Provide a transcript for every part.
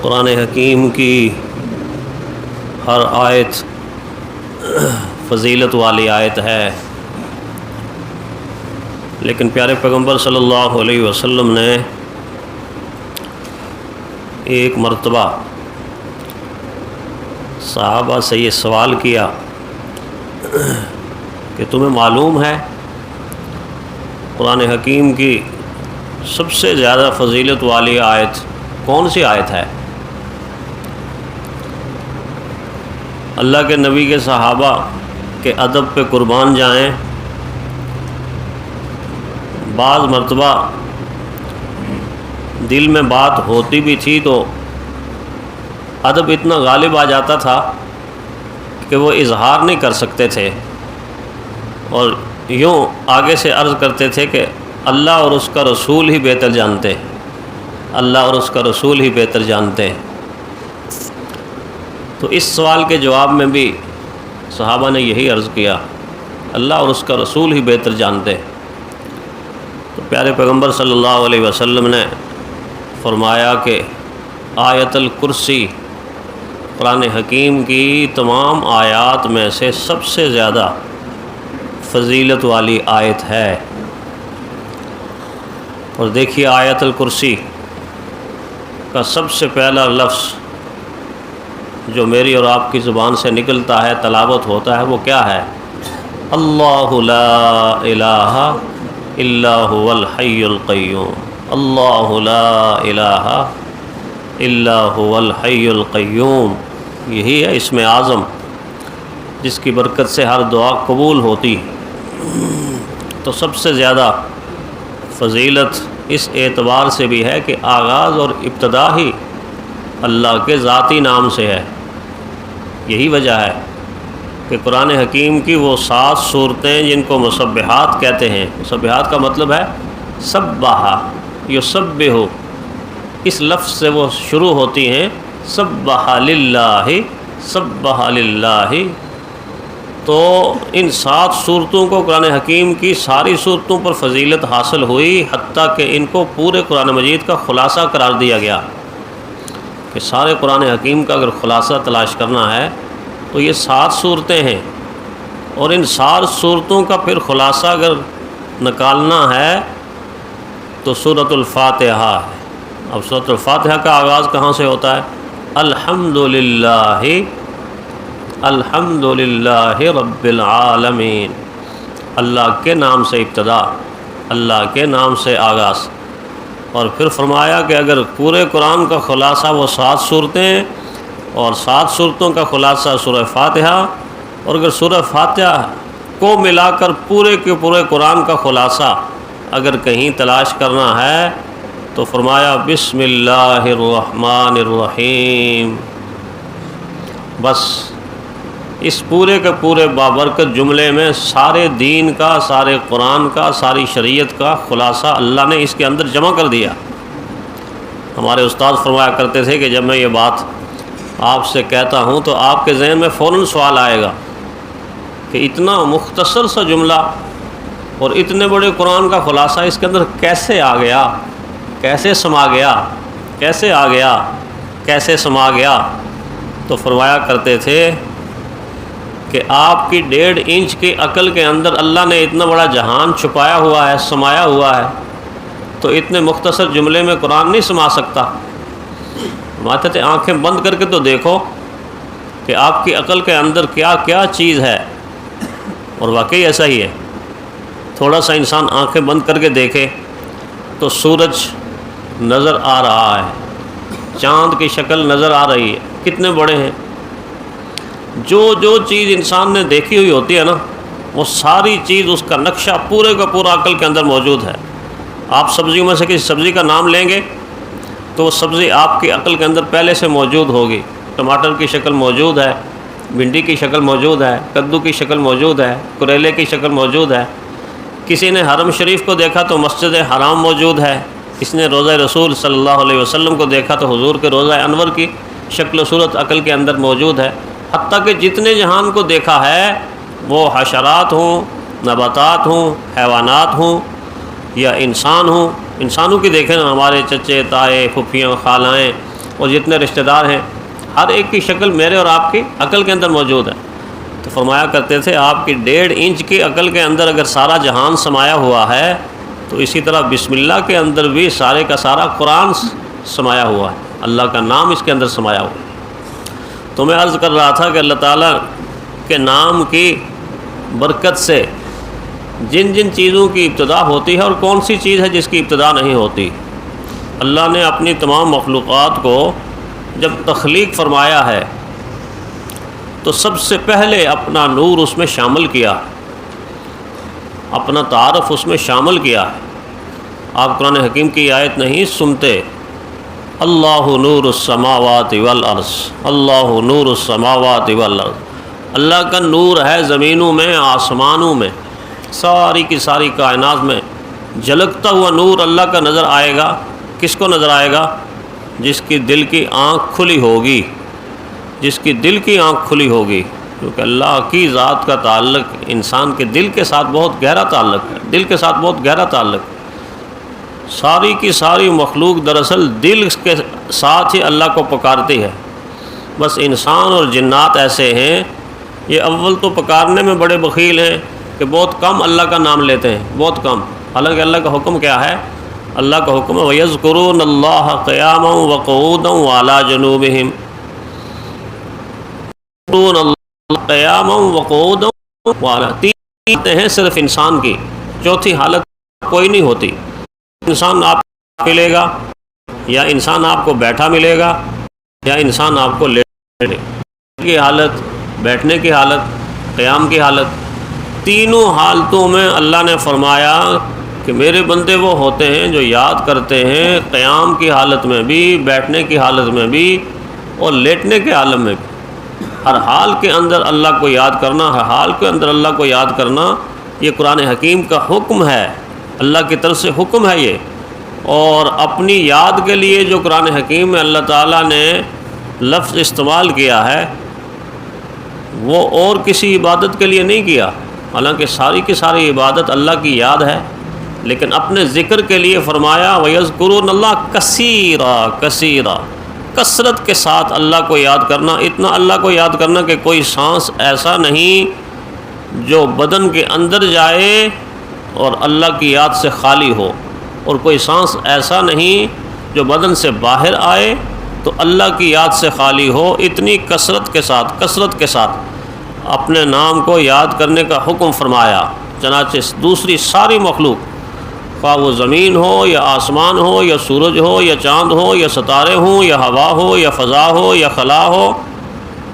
قرآن حکیم کی ہر آیت فضیلت والی آیت ہے، لیکن پیارے پیغمبر صلی اللہ علیہ وسلم نے ایک مرتبہ صحابہ سے یہ سوال کیا کہ تمہیں معلوم ہے قرآن حکیم کی سب سے زیادہ فضیلت والی آیت کون سی آیت ہے؟ اللہ کے نبی کے صحابہ کے ادب پہ قربان جائیں، بعض مرتبہ دل میں بات ہوتی بھی تھی تو ادب اتنا غالب آ جاتا تھا کہ وہ اظہار نہیں کر سکتے تھے، اور یوں آگے سے عرض کرتے تھے کہ اللہ اور اس کا رسول ہی بہتر جانتے ہیں، اللہ اور اس کا رسول ہی بہتر جانتے ہیں۔ تو اس سوال کے جواب میں بھی صحابہ نے یہی عرض کیا، اللہ اور اس کا رسول ہی بہتر جانتے ہیں۔ تو پیارے پیغمبر صلی اللہ علیہ وسلم نے فرمایا کہ آیت الکرسی قرآن حکیم کی تمام آیات میں سے سب سے زیادہ فضیلت والی آیت ہے۔ اور دیکھیے آیت الکرسی کا سب سے پہلا لفظ جو میری اور آپ کی زبان سے نکلتا ہے، تلاوت ہوتا ہے، وہ کیا ہے؟ اللہ لا الہ الا هو الحی القیوم، اللہ لا الہ الا هو الحی القیوم۔ یہی ہے اسم اعظم جس کی برکت سے ہر دعا قبول ہوتی ہے۔ تو سب سے زیادہ فضیلت اس اعتبار سے بھی ہے کہ آغاز اور ابتدا ہی اللہ کے ذاتی نام سے ہے۔ یہی وجہ ہے کہ قرآن حکیم کی وہ 7 صورتیں جن کو مسبحات کہتے ہیں، مسبحات کا مطلب ہے سبح یسبح، اس لفظ سے وہ شروع ہوتی ہیں، سبح للہ سبح للہ۔ تو ان 7 صورتوں کو قرآن حکیم کی ساری صورتوں پر فضیلت حاصل ہوئی، حتیٰ کہ ان کو پورے قرآن مجید کا خلاصہ قرار دیا گیا کہ سارے قرآن حکیم کا اگر خلاصہ تلاش کرنا ہے تو یہ 7 صورتیں ہیں، اور ان 7 صورتوں کا پھر خلاصہ اگر نکالنا ہے تو سورۃ الفاتحہ ہے۔ اب سورۃ الفاتحہ کا آغاز کہاں سے ہوتا ہے؟ الحمد للہ رب العالمین، اللہ کے نام سے ابتدا، اللہ کے نام سے آغاز۔ اور پھر فرمایا کہ اگر پورے قرآن کا خلاصہ وہ 7 صورتیں، اور 7 صورتوں کا خلاصہ سورہ فاتحہ، اور اگر سورہ فاتحہ کو ملا کر پورے کے پورے قرآن کا خلاصہ اگر کہیں تلاش کرنا ہے تو فرمایا بسم اللہ الرحمن الرحیم۔ بس اس پورے کے پورے بابرکت جملے میں سارے دین کا، سارے قرآن کا، ساری شریعت کا خلاصہ اللہ نے اس کے اندر جمع کر دیا۔ ہمارے استاد فرمایا کرتے تھے کہ جب میں یہ بات آپ سے کہتا ہوں تو آپ کے ذہن میں فوراً سوال آئے گا کہ اتنا مختصر سا جملہ اور اتنے بڑے قرآن کا خلاصہ اس کے اندر کیسے آ گیا، کیسے سما گیا، کیسے آ گیا، کیسے سما گیا؟ تو فرمایا کرتے تھے کہ آپ کی 1.5 انچ کی عقل کے اندر اللہ نے اتنا بڑا جہان چھپایا ہوا ہے، سمایا ہوا ہے، تو اتنے مختصر جملے میں قرآن نہیں سما سکتا۔ فرماتے تھے آنکھیں بند کر کے تو دیکھو کہ آپ کی عقل کے اندر کیا کیا چیز ہے، اور واقعی ایسا ہی ہے۔ تھوڑا سا انسان آنکھیں بند کر کے دیکھے تو سورج نظر آ رہا ہے، چاند کی شکل نظر آ رہی ہے، کتنے بڑے ہیں۔ جو چیز انسان نے دیکھی ہوئی ہوتی ہے نا، وہ ساری چیز، اس کا نقشہ پورے کا پورا عقل کے اندر موجود ہے۔ آپ سبزیوں میں سے کسی سبزی کا نام لیں گے تو وہ سبزی آپ کی عقل کے اندر پہلے سے موجود ہوگی۔ ٹماٹر کی شکل موجود ہے، بھنڈی کی شکل موجود ہے، کدو کی شکل موجود ہے، کریلے کی شکل موجود ہے۔ کسی نے حرم شریف کو دیکھا تو مسجد حرام موجود ہے، کسی نے روضہ رسول صلی اللہ علیہ وسلم کو دیکھا تو حضور کے روضہ انور کی شکل و صورت عقل کے اندر موجود ہے۔ حتیٰ کہ جتنے جہان کو دیکھا ہے، وہ حشرات ہوں، نباتات ہوں، حیوانات ہوں یا انسان ہوں، انسانوں کی دیکھیں نا، ہمارے چچے، تائے، پھپھیاں، خالائیں، اور جتنے رشتہ دار ہیں، ہر ایک کی شکل میرے اور آپ کی عقل کے اندر موجود ہے۔ تو فرمایا کرتے تھے آپ کی 1.5 انچ کی عقل کے اندر اگر سارا جہان سمایا ہوا ہے تو اسی طرح بسم اللہ کے اندر بھی سارے کا سارا قرآن سمایا ہوا ہے، اللہ کا نام اس کے اندر سمایا ہوا ہے۔ تو میں عرض کر رہا تھا کہ اللہ تعالیٰ کے نام کی برکت سے جن جن چیزوں کی ابتدا ہوتی ہے اور کون سی چیز ہے جس کی ابتدا نہیں ہوتی، اللہ نے اپنی تمام مخلوقات کو جب تخلیق فرمایا ہے تو سب سے پہلے اپنا نور اس میں شامل کیا، اپنا تعارف اس میں شامل کیا ہے۔ آپ قرآن حکیم کی آیت نہیں سنتے، اللہ نور السماوات والارض، اللہ نور السماوات والارض، اللہ کا نور ہے زمینوں میں، آسمانوں میں، ساری کی ساری کائنات میں جھلکتا ہوا نور اللہ کا نظر آئے گا۔ کس کو نظر آئے گا؟ جس کی دل کی آنکھ کھلی ہوگی، جس کی دل کی آنکھ کھلی ہوگی، کیونکہ اللہ کی ذات کا تعلق انسان کے دل کے ساتھ بہت گہرا تعلق ہے، دل کے ساتھ بہت گہرا تعلق ہے۔ ساری کی ساری مخلوق دراصل دل کے ساتھ ہی اللہ کو پکارتی ہے۔ بس انسان اور جنات ایسے ہیں، یہ اول تو پکارنے میں بڑے بخیل ہیں کہ بہت کم اللہ کا نام لیتے ہیں، بہت کم، حالانکہ اللہ کا حکم کیا ہے؟ اللہ کا حکم ہے وَيَذْكُرُونَ اللَّهَ قِيَامًا وَقُعُودًا وَعَلَىٰ جُنُوبِهِمْ، قیامًا وقعودًا وعلیٰ، تین ہیں صرف انسان کی، چوتھی حالت کوئی نہیں ہوتی۔ انسان آپ کو ملے گا، یا انسان آپ کو بیٹھا ملے گا، یا انسان آپ کو لیٹنے کی حالت، بیٹھنے کی حالت، قیام کی حالت، تینوں حالتوں میں اللہ نے فرمایا کہ میرے بندے وہ ہوتے ہیں جو یاد کرتے ہیں، قیام کی حالت میں بھی، بیٹھنے کی حالت میں بھی، اور لیٹنے کے عالم میں بھی۔ ہر حال کے اندر اللہ کو یاد کرنا، ہر حال کے اندر اللہ کو یاد کرنا، یہ قرآن حکیم کا حکم ہے، اللہ کی طرف سے حکم ہے یہ۔ اور اپنی یاد کے لیے جو قرآن حکیم میں اللہ تعالیٰ نے لفظ استعمال کیا ہے وہ اور کسی عبادت کے لیے نہیں کیا، حالانکہ ساری کی ساری عبادت اللہ کی یاد ہے، لیکن اپنے ذکر کے لیے فرمایا وَيَذْكُرُونَ اللَّهَ كَثِيرًا كَثِيرًا، کثرت کے ساتھ اللہ کو یاد کرنا، اتنا اللہ کو یاد کرنا کہ کوئی سانس ایسا نہیں جو بدن کے اندر جائے اور اللہ کی یاد سے خالی ہو، اور کوئی سانس ایسا نہیں جو بدن سے باہر آئے تو اللہ کی یاد سے خالی ہو۔ اتنی کثرت کے ساتھ اپنے نام کو یاد کرنے کا حکم فرمایا۔ چنانچہ دوسری ساری مخلوق، خواہ وہ زمین ہو یا آسمان ہو یا سورج ہو یا چاند ہو یا ستارے ہوں یا ہوا ہو یا فضا ہو یا خلا ہو،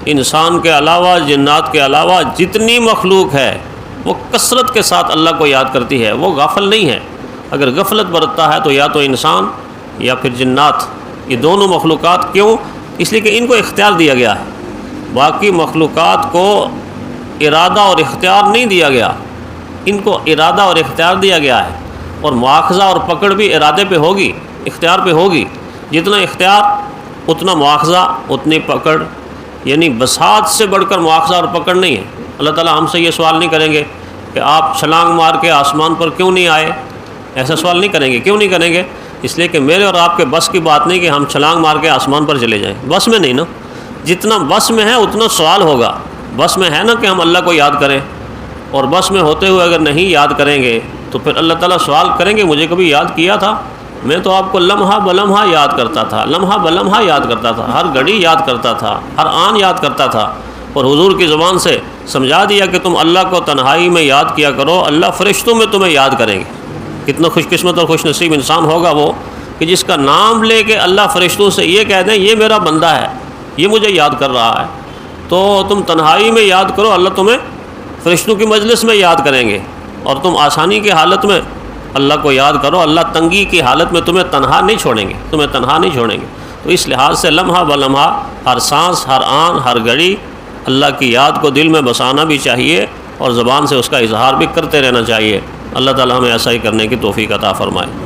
انسان کے علاوہ، جنات کے علاوہ جتنی مخلوق ہے وہ کثرت کے ساتھ اللہ کو یاد کرتی ہے، وہ غافل نہیں ہے۔ اگر غفلت برتتا ہے تو یا تو انسان یا پھر جنات، یہ دونوں مخلوقات۔ کیوں؟ اس لیے کہ ان کو اختیار دیا گیا ہے، باقی مخلوقات کو ارادہ اور اختیار نہیں دیا گیا، ان کو ارادہ اور اختیار دیا گیا ہے، اور مواخذہ اور پکڑ بھی ارادے پہ ہوگی، اختیار پہ ہوگی۔ جتنا اختیار اتنا مواخذہ، اتنی پکڑ، یعنی بساط سے بڑھ کر مواخذہ اور پکڑ نہیں ہے۔ اللہ تعالیٰ ہم سے یہ سوال نہیں کریں گے کہ آپ چھلانگ مار کے آسمان پر کیوں نہیں آئے، ایسا سوال نہیں کریں گے۔ کیوں نہیں کریں گے؟ اس لیے کہ میرے اور آپ کے بس کی بات نہیں کہ ہم چھلانگ مار کے آسمان پر چلے جائیں، بس میں نہیں نا۔ جتنا بس میں ہے اتنا سوال ہوگا۔ بس میں ہے نا کہ ہم اللہ کو یاد کریں، اور بس میں ہوتے ہوئے اگر نہیں یاد کریں گے تو پھر اللہ تعالیٰ سوال کریں گے مجھے کبھی یاد کیا تھا؟ میں تو آپ کو لمحہ بلمحہ یاد کرتا تھا، لمحہ بلمحہ یاد کرتا تھا، ہر گھڑی یاد کرتا تھا، ہر آن یاد کرتا تھا، اور حضور کی زبان سے سمجھا دیا کہ تم اللہ کو تنہائی میں یاد کیا کرو، اللہ فرشتوں میں تمہیں یاد کریں گے۔ کتنا خوش قسمت اور خوش نصیب انسان ہوگا وہ کہ جس کا نام لے کے اللہ فرشتوں سے یہ کہہ دیں یہ میرا بندہ ہے، یہ مجھے یاد کر رہا ہے۔ تو تم تنہائی میں یاد کرو، اللہ تمہیں فرشتوں کی مجلس میں یاد کریں گے، اور تم آسانی کی حالت میں اللہ کو یاد کرو، اللہ تنگی کی حالت میں تمہیں تنہا نہیں چھوڑیں گے، تمہیں تنہا نہیں چھوڑیں گے۔ تو اس لحاظ سے لمحہ بلمحہ، ہر سانس، ہر آن، ہر گھڑی اللہ کی یاد کو دل میں بسانا بھی چاہیے، اور زبان سے اس کا اظہار بھی کرتے رہنا چاہیے۔ اللہ تعالیٰ ہمیں ایسا ہی کرنے کی توفیق عطا فرمائے۔